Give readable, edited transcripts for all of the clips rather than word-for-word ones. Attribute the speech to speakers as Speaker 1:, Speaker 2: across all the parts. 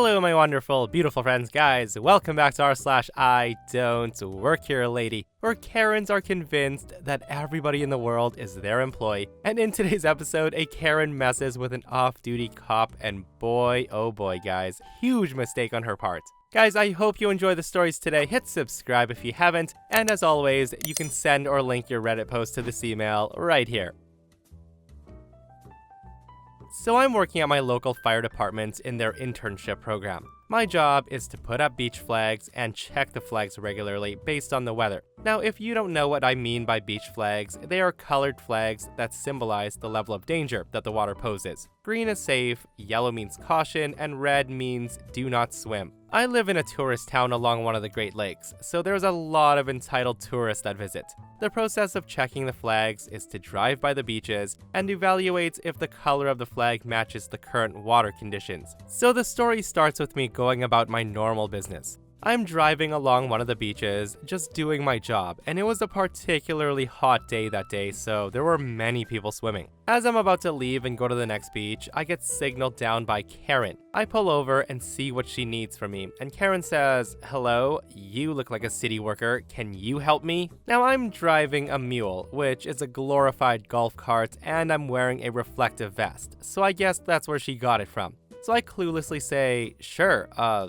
Speaker 1: Hello, my wonderful, beautiful friends, guys. Welcome back to r/IDontWorkHereLady, where Karens are convinced that everybody in the world is their employee. And in today's episode, a Karen messes with an off-duty cop, and boy, oh boy, guys, huge mistake on her part. Guys, I hope you enjoy the stories today. Hit subscribe if you haven't, and as always, you can send or link your Reddit post to this email right here. So I'm working at my local fire department in their internship program. My job is to put up beach flags and check the flags regularly based on the weather. Now, if you don't know what I mean by beach flags, they are colored flags that symbolize the level of danger that the water poses. Green is safe, yellow means caution, and red means do not swim. I live in a tourist town along one of the Great Lakes, so there's a lot of entitled tourists that visit. The process of checking the flags is to drive by the beaches and evaluate if the color of the flag matches the current water conditions. So the story starts with me going about my normal business. I'm driving along one of the beaches, just doing my job, and it was a particularly hot day that day, so there were many people swimming. As I'm about to leave and go to the next beach, I get signaled down by Karen. I pull over and see what she needs from me, and Karen says, "Hello, you look like a city worker, can you help me?" Now I'm driving a mule, which is a glorified golf cart, and I'm wearing a reflective vest, so I guess that's where she got it from. So I cluelessly say, "Sure,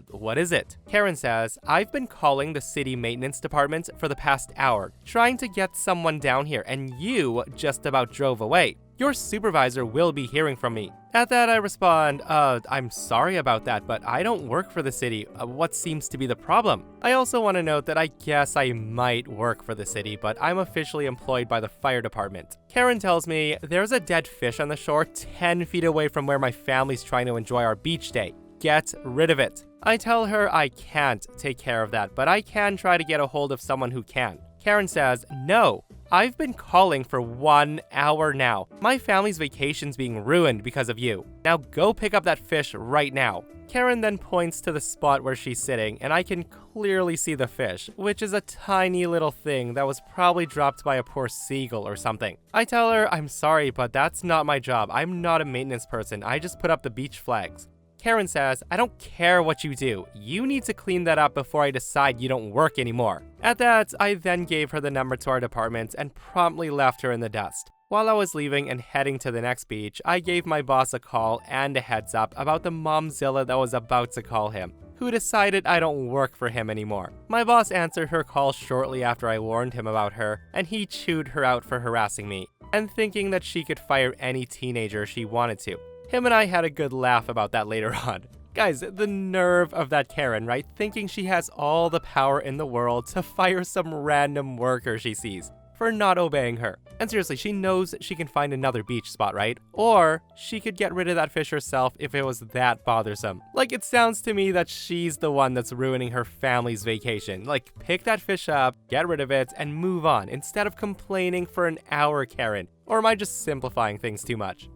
Speaker 1: what is it?" Karen says, "I've been calling the city maintenance department for the past hour, trying to get someone down here, and you just about drove away. Your supervisor will be hearing from me." At that, I respond, I'm sorry about that, but I don't work for the city. What seems to be the problem?" I also want to note that I guess I might work for the city, but I'm officially employed by the fire department. Karen tells me, "There's a dead fish on the shore 10 feet away from where my family's trying to enjoy our beach day. Get rid of it." I tell her I can't take care of that, but I can try to get a hold of someone who can. Karen says, "No. I've been calling for 1 hour now. My family's vacation's being ruined because of you. Now go pick up that fish right now." Karen then points to the spot where she's sitting, and I can clearly see the fish, which is a tiny little thing that was probably dropped by a poor seagull or something. I tell her, "I'm sorry, but that's not my job. I'm not a maintenance person. I just put up the beach flags." Karen says, "I don't care what you do. You need to clean that up before I decide you don't work anymore." At that, I then gave her the number to our department and promptly left her in the dust. While I was leaving and heading to the next beach, I gave my boss a call and a heads up about the momzilla that was about to call him, who decided I don't work for him anymore. My boss answered her call shortly after I warned him about her, and he chewed her out for harassing me and thinking that she could fire any teenager she wanted to. Him and I had a good laugh about that later on. Guys, the nerve of that Karen, right? Thinking she has all the power in the world to fire some random worker she sees for not obeying her. And seriously, she knows she can find another beach spot, right? Or she could get rid of that fish herself if it was that bothersome. Like, it sounds to me that she's the one that's ruining her family's vacation. Like, pick that fish up, get rid of it, and move on instead of complaining for an hour, Karen. Or am I just simplifying things too much?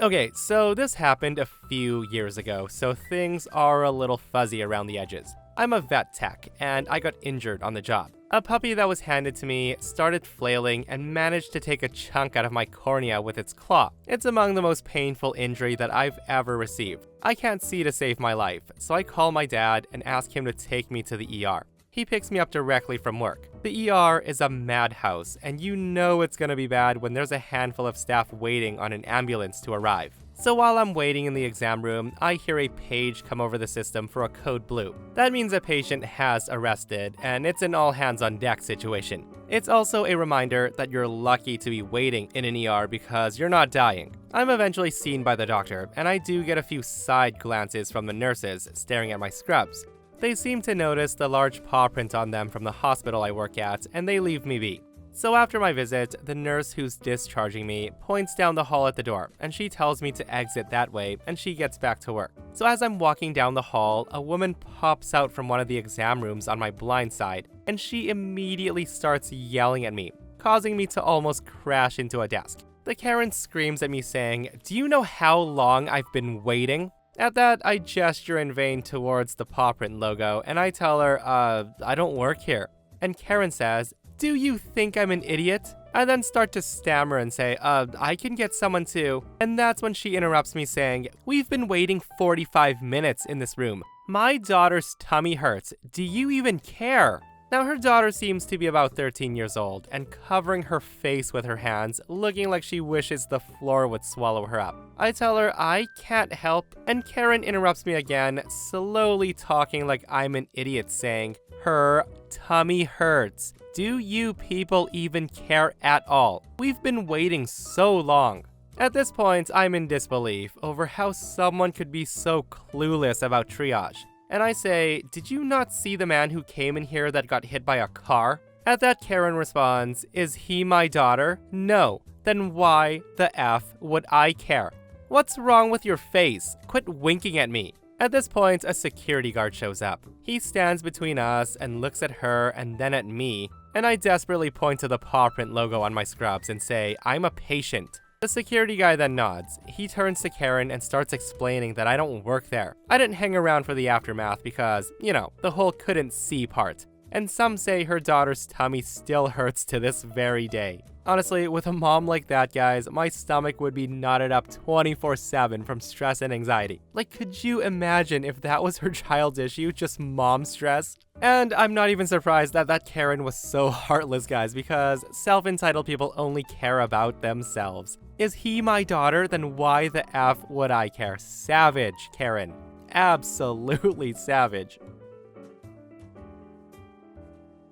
Speaker 1: Okay, so this happened a few years ago, so things are a little fuzzy around the edges. I'm a vet tech, and I got injured on the job. A puppy that was handed to me started flailing and managed to take a chunk out of my cornea with its claw. It's among the most painful injury that I've ever received. I can't see to save my life, so I call my dad and ask him to take me to the ER. He picks me up directly from work. The ER is a madhouse, and you know it's gonna be bad when there's a handful of staff waiting on an ambulance to arrive. So while I'm waiting in the exam room, I hear a page come over the system for a code blue. That means a patient has arrested, and it's an all-hands-on-deck situation. It's also a reminder that you're lucky to be waiting in an ER because you're not dying. I'm eventually seen by the doctor, and I do get a few side glances from the nurses staring at my scrubs. They seem to notice the large paw print on them from the hospital I work at, and they leave me be. So after my visit, the nurse who's discharging me points down the hall at the door, and she tells me to exit that way, and she gets back to work. So as I'm walking down the hall, a woman pops out from one of the exam rooms on my blind side, and she immediately starts yelling at me, causing me to almost crash into a desk. The Karen screams at me saying, "Do you know how long I've been waiting?" At that, I gesture in vain towards the paw print logo, and I tell her, I don't work here. And Karen says, "Do you think I'm an idiot?" I then start to stammer and say, I can get someone too. And that's when she interrupts me saying, we've been waiting 45 minutes in this room. My daughter's tummy hurts. Do you even care? Now her daughter seems to be about 13 years old and covering her face with her hands, looking like she wishes the floor would swallow her up. I tell her I can't help, and Karen interrupts me again, slowly talking like I'm an idiot, saying, her tummy hurts. Do you people even care at all? We've been waiting so long. At this point, I'm in disbelief over how someone could be so clueless about triage. And I say, did you not see the man who came in here that got hit by a car? At that, Karen responds, is he my daughter? No. Then why the F would I care? What's wrong with your face? Quit winking at me. At this point, a security guard shows up. He stands between us and looks at her and then at me, and I desperately point to the paw print logo on my scrubs and say, I'm a patient. The security guy then nods. He turns to Karen and starts explaining that I don't work there. I didn't hang around for the aftermath because, you know, the whole couldn't see part. And some say her daughter's tummy still hurts to this very day. Honestly, with a mom like that, guys, my stomach would be knotted up 24/7 from stress and anxiety. Like, could you imagine if that was her child's issue, just mom stress? And I'm not even surprised that Karen was so heartless, guys, because self-entitled people only care about themselves. Is he my daughter? Then why the F would I care? Savage, Karen. Absolutely savage.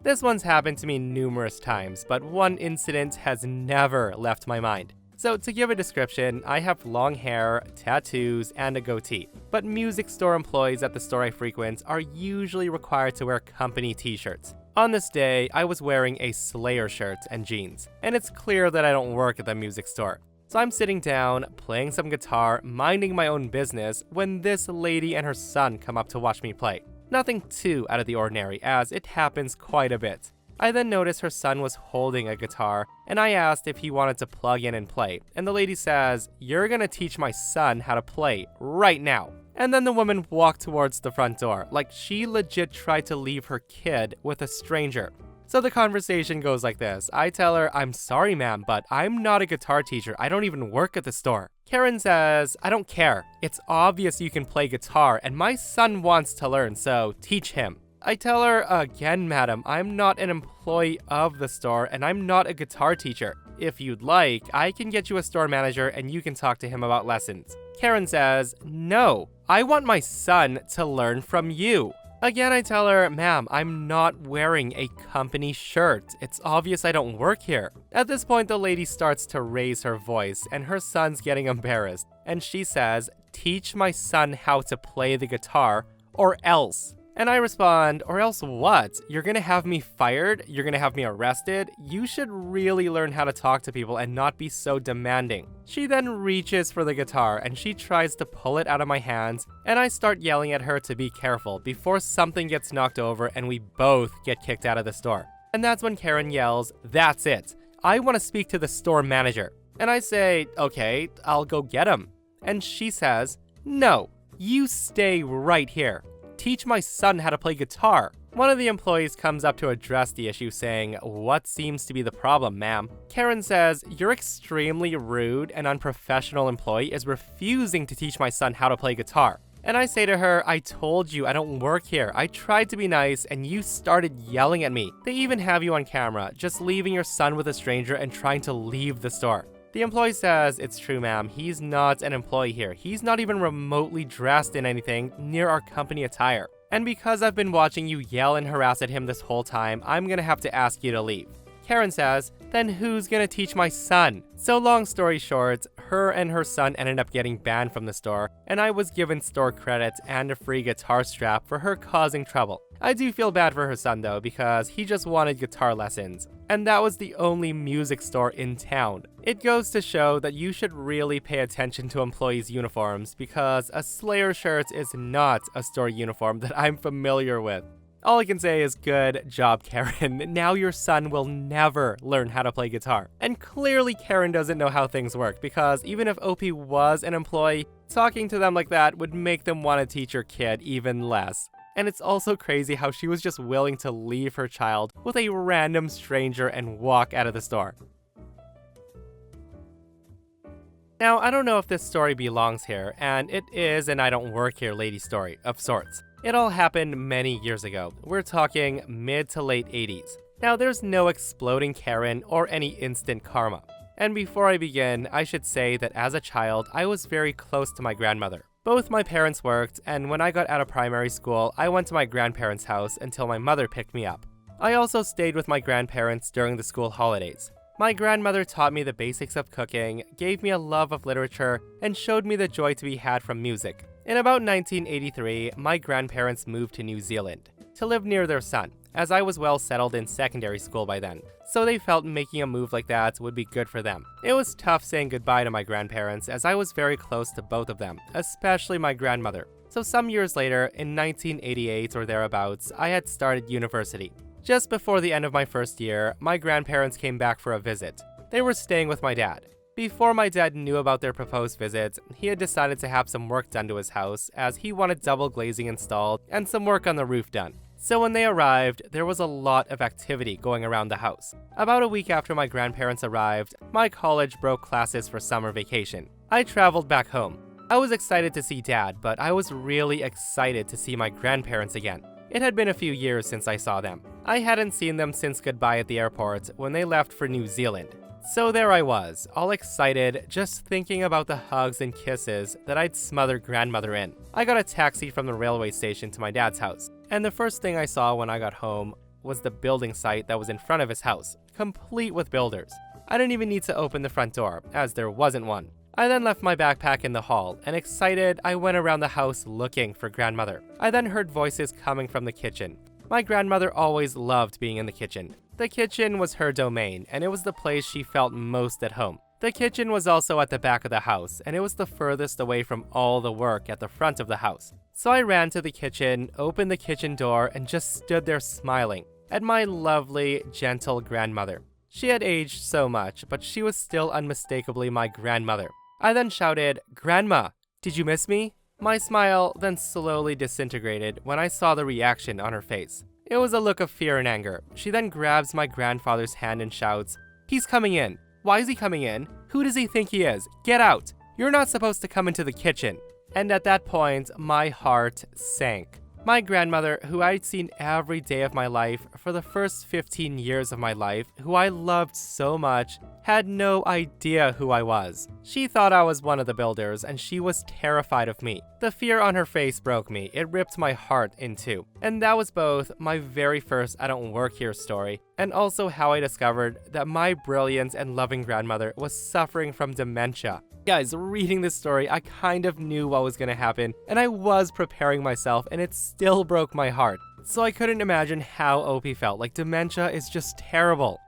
Speaker 1: This one's happened to me numerous times, but one incident has never left my mind. So to give a description, I have long hair, tattoos, and a goatee. But music store employees at the store I frequent are usually required to wear company t-shirts. On this day, I was wearing a Slayer shirt and jeans, and it's clear that I don't work at the music store. So I'm sitting down, playing some guitar, minding my own business, when this lady and her son come up to watch me play. Nothing too out of the ordinary, as it happens quite a bit. I then noticed her son was holding a guitar, and I asked if he wanted to plug in and play, and the lady says, you're gonna teach my son how to play right now. And then the woman walked towards the front door, like she legit tried to leave her kid with a stranger. So the conversation goes like this. I tell her, I'm sorry ma'am, but I'm not a guitar teacher. I don't even work at the store. Karen says, I don't care. It's obvious you can play guitar, and my son wants to learn, so teach him. I tell her, again madam, I'm not an employee of the store, and I'm not a guitar teacher. If you'd like, I can get you a store manager and you can talk to him about lessons. Karen says, no, I want my son to learn from you. Again, I tell her, ma'am, I'm not wearing a company shirt. It's obvious I don't work here. At this point, the lady starts to raise her voice, and her son's getting embarrassed. And she says, teach my son how to play the guitar, or else. And I respond, or else what? You're gonna have me fired? You're gonna have me arrested? You should really learn how to talk to people and not be so demanding. She then reaches for the guitar and she tries to pull it out of my hands, and I start yelling at her to be careful before something gets knocked over and we both get kicked out of the store. And that's when Karen yells, that's it. I want to speak to the store manager. And I say, okay, I'll go get him. And she says, no, you stay right here. Teach my son how to play guitar. One of the employees comes up to address the issue saying, what seems to be the problem, ma'am? Karen says, your extremely rude and unprofessional employee is refusing to teach my son how to play guitar. And I say to her, I told you I don't work here. I tried to be nice and you started yelling at me. They even have you on camera, just leaving your son with a stranger and trying to leave the store. The employee says, it's true ma'am, he's not an employee here. He's not even remotely dressed in anything near our company attire. And because I've been watching you yell and harass at him this whole time, I'm gonna have to ask you to leave. Karen says, then who's gonna teach my son? So long story short, her and her son ended up getting banned from the store, and I was given store credits and a free guitar strap for her causing trouble. I do feel bad for her son though, because he just wanted guitar lessons. And that was the only music store in town. It goes to show that you should really pay attention to employees' uniforms, because a Slayer shirt is not a store uniform that I'm familiar with. All I can say is good job, Karen. Now your son will never learn how to play guitar. And clearly Karen doesn't know how things work, because even if OP was an employee, talking to them like that would make them want to teach your kid even less. And it's also crazy how she was just willing to leave her child with a random stranger and walk out of the store. Now, I don't know if this story belongs here, and it is an I Don't Work Here Lady story, of sorts. It all happened many years ago. We're talking mid to late 80s. Now, there's no exploding Karen or any instant karma. And before I begin, I should say that as a child, I was very close to my grandmother. Both my parents worked, and when I got out of primary school, I went to my grandparents' house until my mother picked me up. I also stayed with my grandparents during the school holidays. My grandmother taught me the basics of cooking, gave me a love of literature, and showed me the joy to be had from music. In about 1983, my grandparents moved to New Zealand to live near their son, as I was well settled in secondary school by then, so they felt making a move like that would be good for them. It was tough saying goodbye to my grandparents, as I was very close to both of them, especially my grandmother. So some years later, in 1988 or thereabouts, I had started university. Just before the end of my first year, my grandparents came back for a visit. They were staying with my dad. Before my dad knew about their proposed visit, he had decided to have some work done to his house, as he wanted double glazing installed and some work on the roof done. So when they arrived, there was a lot of activity going around the house. About a week after my grandparents arrived, my college broke classes for summer vacation. I traveled back home. I was excited to see Dad, but I was really excited to see my grandparents again. It had been a few years since I saw them. I hadn't seen them since goodbye at the airport when they left for New Zealand. So there I was, all excited, just thinking about the hugs and kisses that I'd smother grandmother in. I got a taxi from the railway station to my dad's house, and the first thing I saw when I got home was the building site that was in front of his house, complete with builders. I didn't even need to open the front door, as there wasn't one. I then left my backpack in the hall, and excited, I went around the house looking for grandmother. I then heard voices coming from the kitchen. My grandmother always loved being in the kitchen. The kitchen was her domain, and it was the place she felt most at home. The kitchen was also at the back of the house, and it was the furthest away from all the work at the front of the house. So I ran to the kitchen, opened the kitchen door, and just stood there smiling at my lovely, gentle grandmother. She had aged so much, but she was still unmistakably my grandmother. I then shouted, "Grandma, did you miss me?" My smile then slowly disintegrated when I saw the reaction on her face. It was a look of fear and anger. She then grabs my grandfather's hand and shouts, "He's coming in. Why is he coming in? Who does he think he is? Get out! You're not supposed to come into the kitchen." And at that point, my heart sank. My grandmother, who I'd seen every day of my life for the first 15 years of my life, who I loved so much, had no idea who I was. She thought I was one of the builders, and she was terrified of me. The fear on her face broke me. It ripped my heart in two. And that was both my very first I Don't Work Here story, and also how I discovered that my brilliant and loving grandmother was suffering from dementia. Guys, reading this story, I kind of knew what was gonna happen, and I was preparing myself, and it still broke my heart. So I couldn't imagine how OP felt. Like, dementia is just terrible.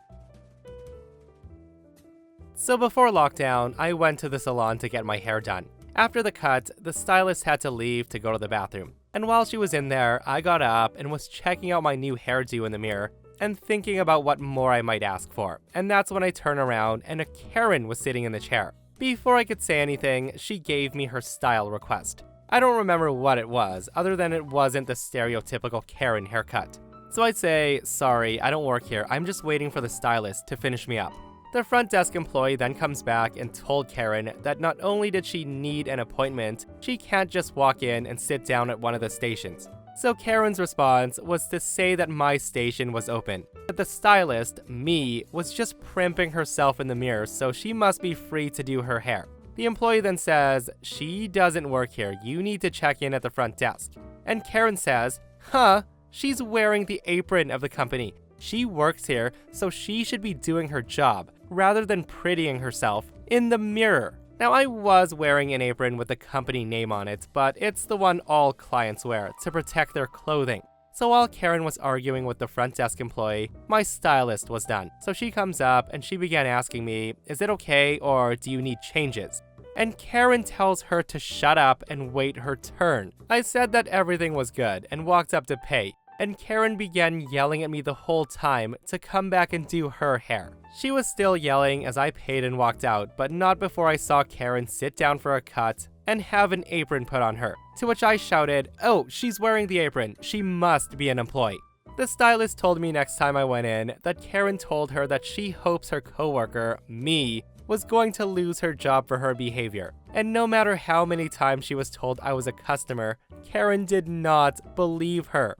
Speaker 1: So before lockdown, I went to the salon to get my hair done. After the cut, the stylist had to leave to go to the bathroom. And while she was in there, I got up and was checking out my new hairdo in the mirror and thinking about what more I might ask for. And that's when I turned around and a Karen was sitting in the chair. Before I could say anything, she gave me her style request. I don't remember what it was, other than it wasn't the stereotypical Karen haircut. So I'd say, "Sorry, I don't work here. I'm just waiting for the stylist to finish me up." The front desk employee then comes back and told Karen that not only did she need an appointment, she can't just walk in and sit down at one of the stations. So Karen's response was to say that my station was open. But the stylist, me, was just primping herself in the mirror, so she must be free to do her hair. The employee then says, "She doesn't work here. You need to check in at the front desk." And Karen says, "Huh? She's wearing the apron of the company. She works here, so she should be doing her job, rather than prettying herself in the mirror." Now, I was wearing an apron with the company name on it, but it's the one all clients wear to protect their clothing. So while Karen was arguing with the front desk employee, my stylist was done. So she comes up and she began asking me, "Is it okay, or do you need changes?" And Karen tells her to shut up and wait her turn. I said that everything was good and walked up to pay. And Karen began yelling at me the whole time to come back and do her hair. She was still yelling as I paid and walked out, but not before I saw Karen sit down for a cut and have an apron put on her. To which I shouted, "Oh, she's wearing the apron. She must be an employee." The stylist told me next time I went in that Karen told her that she hopes her coworker, me, was going to lose her job for her behavior. And no matter how many times she was told I was a customer, Karen did not believe her.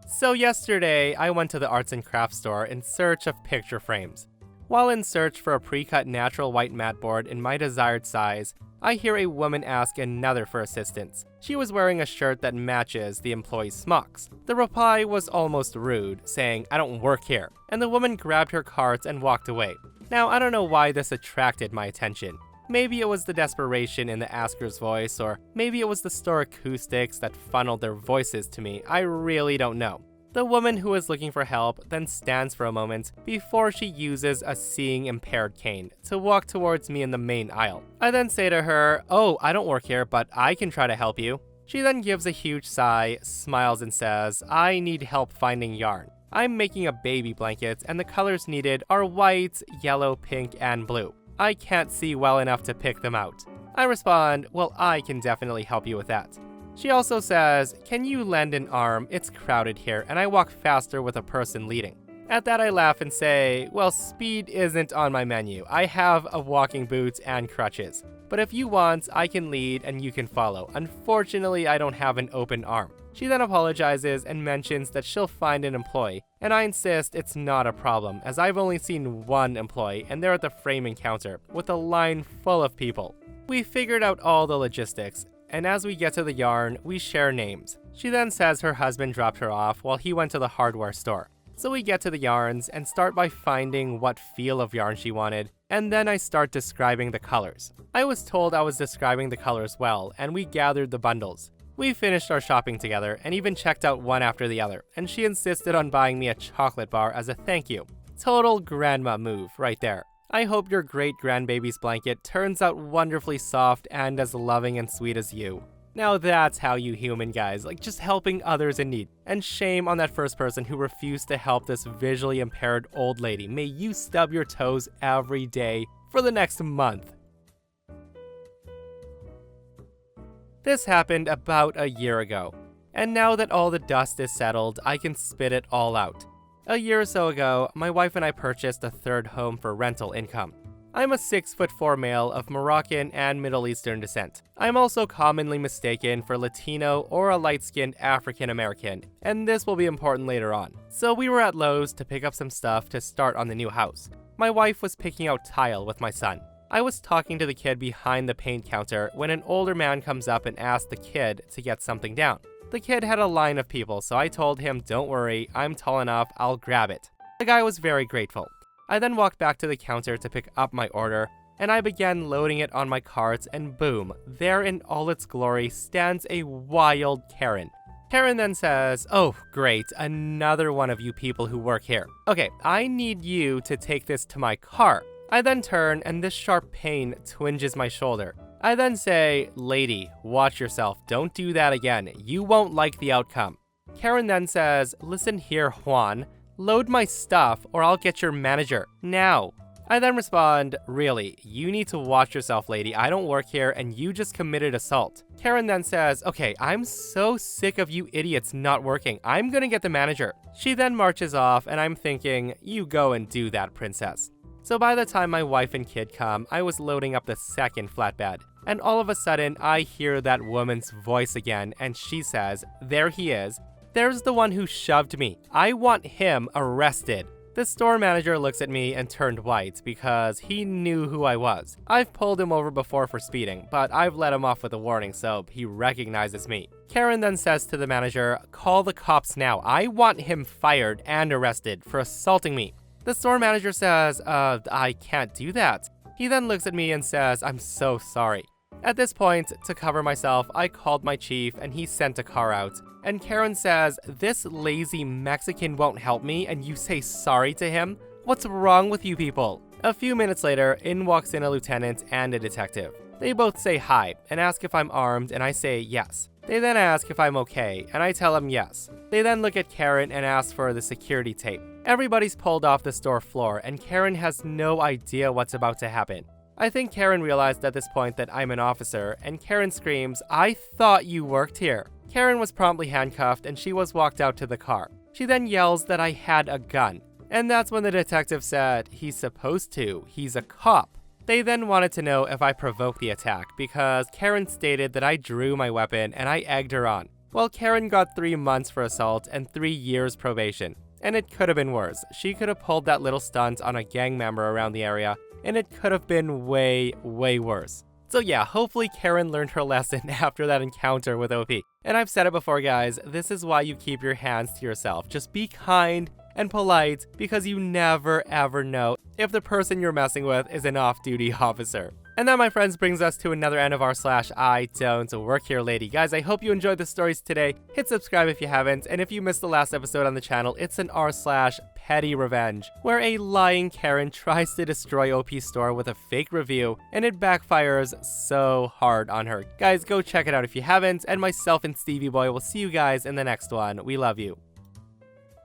Speaker 1: So yesterday, I went to the arts and crafts store in search of picture frames. While in search for a pre-cut natural white mat board in my desired size, I hear a woman ask another for assistance. She was wearing a shirt that matches the employee's smocks. The reply was almost rude, saying, "I don't work here," and the woman grabbed her carts and walked away. Now, I don't know why this attracted my attention. Maybe it was the desperation in the asker's voice, or maybe it was the store acoustics that funneled their voices to me. I really don't know. The woman who is looking for help then stands for a moment before she uses a seeing impaired cane to walk towards me in the main aisle. I then say to her, "Oh, I don't work here, but I can try to help you." She then gives a huge sigh, smiles, and says, "I need help finding yarn. I'm making a baby blanket, and the colors needed are white, yellow, pink, and blue. I can't see well enough to pick them out." I respond, "Well, I can definitely help you with that." She also says, "Can you lend an arm? It's crowded here, and I walk faster with a person leading." At that I laugh and say, "Well, speed isn't on my menu. I have a walking boot and crutches. But if you want, I can lead and you can follow. Unfortunately, I don't have an open arm." She then apologizes and mentions that she'll find an employee, and I insist it's not a problem, as I've only seen one employee, and they're at the framing counter, with a line full of people. We figured out all the logistics, and as we get to the yarn, we share names. She then says her husband dropped her off while he went to the hardware store. So we get to the yarns and start by finding what feel of yarn she wanted, and then I start describing the colors. I was told I was describing the colors well, and we gathered the bundles. We finished our shopping together and even checked out one after the other, and she insisted on buying me a chocolate bar as a thank you. Total grandma move right there. I hope your great-grandbaby's blanket turns out wonderfully soft and as loving and sweet as you. Now that's how you human guys, like just helping others in need. And shame on that first person who refused to help this visually impaired old lady. May you stub your toes every day for the next month. This happened about a year ago. And now that all the dust is settled, I can spit it all out. A year or so ago, my wife and I purchased a third home for rental income. I'm a 6'4" male of Moroccan and Middle Eastern descent. I'm also commonly mistaken for Latino or a light-skinned African American, and this will be important later on. So we were at Lowe's to pick up some stuff to start on the new house. My wife was picking out tile with my son. I was talking to the kid behind the paint counter when an older man comes up and asks the kid to get something down. The kid had a line of people, so I told him, "Don't worry, I'm tall enough, I'll grab it." The guy was very grateful. I then walked back to the counter to pick up my order, and I began loading it on my cart, and boom, there in all its glory stands a wild Karen. Karen then says, "Oh, great, another one of you people who work here. Okay, I need you to take this to my car." I then turn, and this sharp pain twinges my shoulder. I then say, "Lady, watch yourself, don't do that again, you won't like the outcome." Karen then says, "Listen here, Juan, load my stuff or I'll get your manager, now." I then respond, "Really, you need to watch yourself, lady, I don't work here and you just committed assault." Karen then says, "Okay, I'm so sick of you idiots not working, I'm gonna get the manager." She then marches off and I'm thinking, you go and do that, princess. So by the time my wife and kid come, I was loading up the second flatbed. And all of a sudden, I hear that woman's voice again, and she says, "There he is. There's the one who shoved me. I want him arrested." The store manager looks at me and turned white because he knew who I was. I've pulled him over before for speeding, but I've let him off with a warning, so he recognizes me. Karen then says to the manager, "Call the cops now. I want him fired and arrested for assaulting me." The store manager says, I can't do that." He then looks at me and says, "I'm so sorry." At this point, to cover myself, I called my chief and he sent a car out. And Karen says, "This lazy Mexican won't help me and you say sorry to him? What's wrong with you people?" A few minutes later, in walks in a lieutenant and a detective. They both say hi and ask if I'm armed and I say yes. They then ask if I'm okay and I tell them yes. They then look at Karen and ask for the security tape. Everybody's pulled off the store floor and Karen has no idea what's about to happen. I think Karen realized at this point that I'm an officer, and Karen screams, "I thought you worked here." Karen was promptly handcuffed and she was walked out to the car. She then yells that I had a gun. And that's when the detective said, he's supposed to, he's a cop. They then wanted to know if I provoked the attack because Karen stated that I drew my weapon and I egged her on. Well, Karen got 3 months for assault and 3 years probation. And it could have been worse. She could have pulled that little stunt on a gang member around the area, and it could have been way, way worse. So yeah, hopefully Karen learned her lesson after that encounter with OP. And I've said it before, guys, this is why you keep your hands to yourself. Just be kind and polite, because you never ever know if the person you're messing with is an off-duty officer. And that, my friends, brings us to another end of r/IDontWorkHereLady. Guys, I hope you enjoyed the stories today. Hit subscribe if you haven't, and if you missed the last episode on the channel, it's an r/Petty Revenge, where a lying Karen tries to destroy OP's store with a fake review, and it backfires so hard on her. Guys, go check it out if you haven't, and myself and Stevie Boy will see you guys in the next one. We love you.